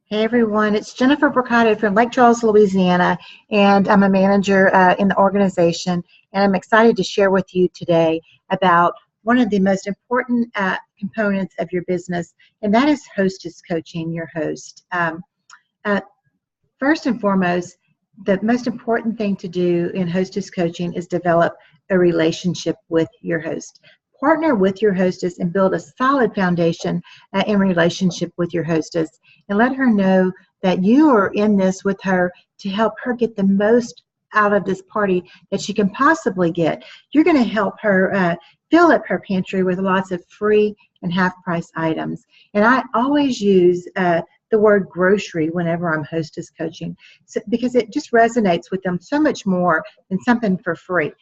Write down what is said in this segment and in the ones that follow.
Hey everyone, it's Jennifer Bricado from Lake Charles, Louisiana, and I'm a manager in the organization. And I'm excited to share with you today about one of the most important components of your business, and that is hostess coaching your host. Uh, First and foremost, the most important thing to do in hostess coaching is develop a relationship with your host. Partner with your hostess and build a solid foundation in relationship with your hostess, and let her know that you are in this with her to help her get the most out of this party that she can possibly get. You're going to help her fill up her pantry with lots of free and half-price items. And I always use the word grocery whenever I'm hostess coaching, because it just resonates with them so much more than something for free.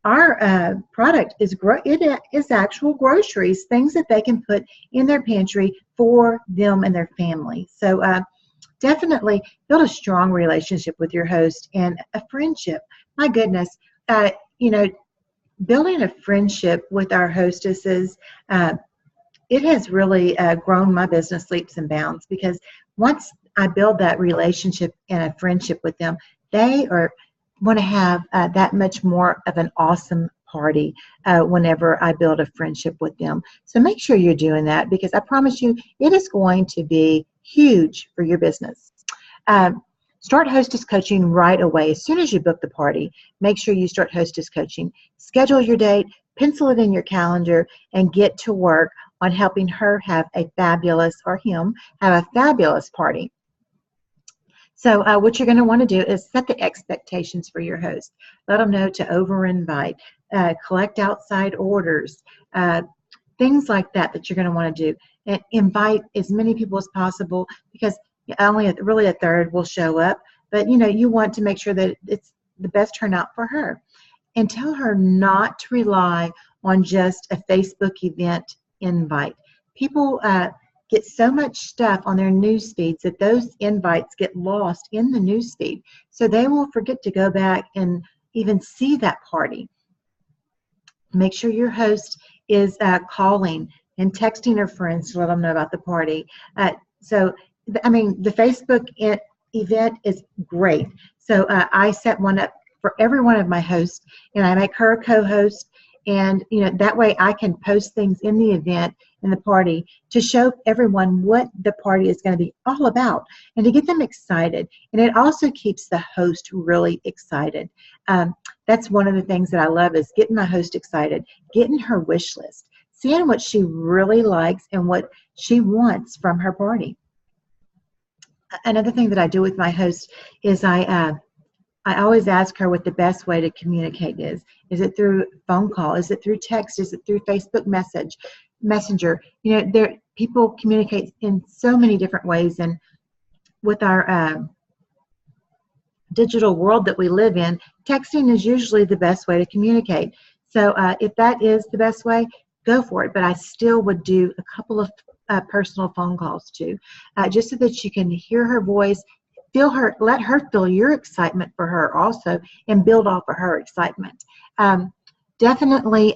Our product is actual groceries, things that they can put in their pantry for them and their family. So definitely build a strong relationship with your host and a friendship. My goodness, you know, building a friendship with our hostesses, it has really grown my business leaps and bounds, because once I build that relationship and a friendship with them, they want to have that much more of an awesome party whenever I build a friendship with them. So make sure you're doing that, because I promise you it is going to be huge for your business. Start hostess coaching right away. As soon as you book the party, make sure you start hostess coaching. Schedule your date, pencil it in your calendar, and get to work on helping her have a fabulous, or him, have a fabulous party. So what you're going to want to do is set the expectations for your host. Let them know to over-invite, collect outside orders, things like that you're going to want to do. And invite as many people as possible, because only really a third will show up. But you want to make sure that it's the best turnout for her. And tell her not to rely on just a Facebook event invite. People get so much stuff on their news feeds that those invites get lost in the news feed. So they will forget to go back and even see that party. Make sure your host is calling and texting her friends to let them know about the party. The Facebook event is great. So I set one up for every one of my hosts, and I make her a co-host. And that way I can post things in the event, in the party, to show everyone what the party is going to be all about and to get them excited. And it also keeps the host really excited. That's one of the things that I love, is getting my host excited, getting her wish list, seeing what she really likes and what she wants from her party. Another thing that I do with my host is I always ask her what the best way to communicate is. Is it through phone call? Is it through text? Is it through Facebook Messenger? People communicate in so many different ways, and with our digital world that we live in, texting is usually the best way to communicate. So if that is the best way, go for it. But I still would do a couple of personal phone calls too, just so that you can hear her voice, feel her, let her feel your excitement for her also, and build off of her excitement. Definitely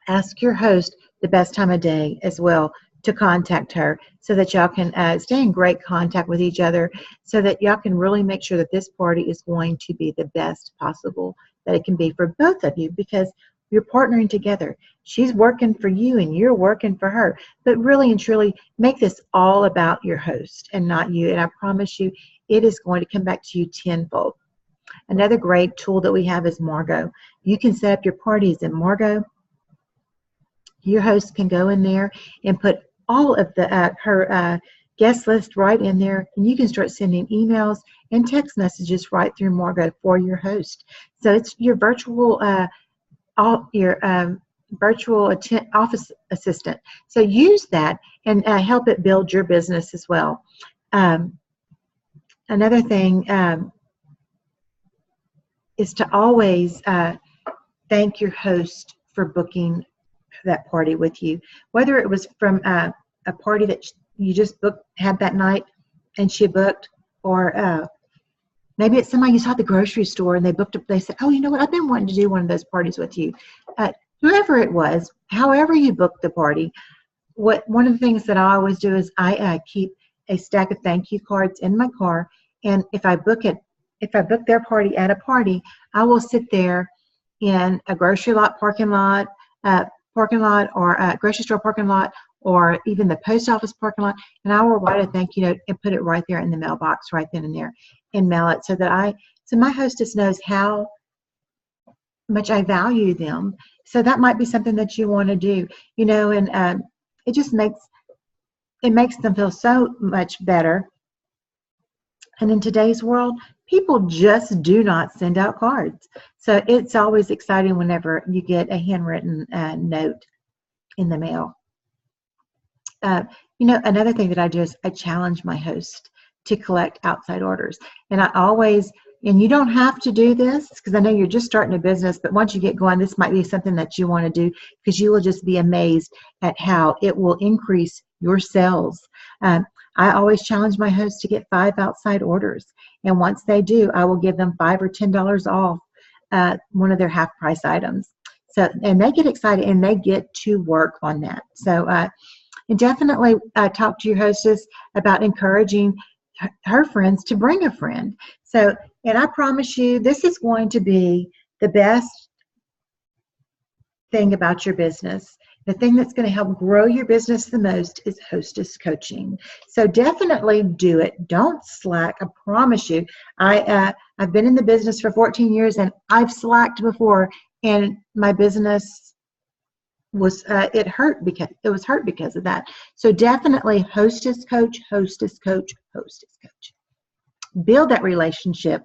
ask your host the best time of day as well to contact her, so that y'all can stay in great contact with each other, so that y'all can really make sure that this party is going to be the best possible that it can be for both of you, because you're partnering together. She's working for you and you're working for her. But really and truly, make this all about your host and not you. And I promise you, it is going to come back to you tenfold. Another great tool that we have is Margot. You can set up your parties in Margot. Your host can go in there and put all of her guest list right in there, and you can start sending emails and text messages right through Margot for your host. So it's your virtual office assistant. So use that and help it build your business as well. Another thing is to always thank your host for booking that party with you, whether it was from a party that you just had that night and she booked, or maybe it's somebody you saw at the grocery store and they said, oh, you know what, I've been wanting to do one of those parties with you. Whoever it was, however you booked the party, one of the things that I always do is I keep a stack of thank you cards in my car, and if I book their party at a party, I will sit there in a grocery lot parking lot, or a grocery store parking lot, or even the post office parking lot, and I will write a thank you note and put it right there in the mailbox right then and there and mail it, so my hostess knows how much I value them. So that might be something that you want to do, and it just makes them feel so much better. And in today's world, people just do not send out cards. So it's always exciting whenever you get a handwritten note in the mail. Another thing that I do is I challenge my host to collect outside orders. And you don't have to do this, because I know you're just starting a business, but once you get going, this might be something that you want to do, because you will just be amazed at how it will increase your sales. I always challenge my hosts to get 5 outside orders. And once they do, I will give them $5 or $10 off one of their half-price items. So, and they get excited and they get to work on that. So, and definitely talk to your hostess about encouraging her friends to bring a friend. So, and I promise you, this is going to be the best thing about your business. The thing that's going to help grow your business the most is hostess coaching. So definitely do it. Don't slack. I promise you. I've been in the business for 14 years, and I've slacked before, and my business was it was hurt because of that. So definitely hostess coach, hostess coach, hostess coach. Build that relationship.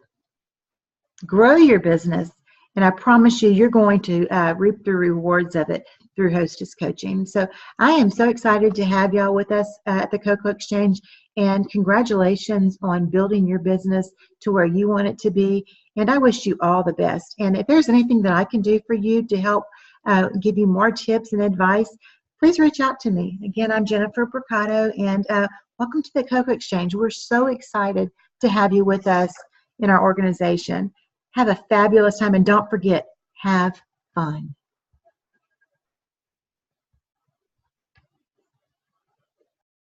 Grow your business, and I promise you, you're going to reap the rewards of it through hostess coaching. So I am so excited to have y'all with us at the Cocoa Exchange, and congratulations on building your business to where you want it to be. And I wish you all the best. And if there's anything that I can do for you to help give you more tips and advice, please reach out to me. Again, I'm Jennifer Bricado, and welcome to the Cocoa Exchange. We're so excited to have you with us in our organization. Have a fabulous time, and don't forget, have fun.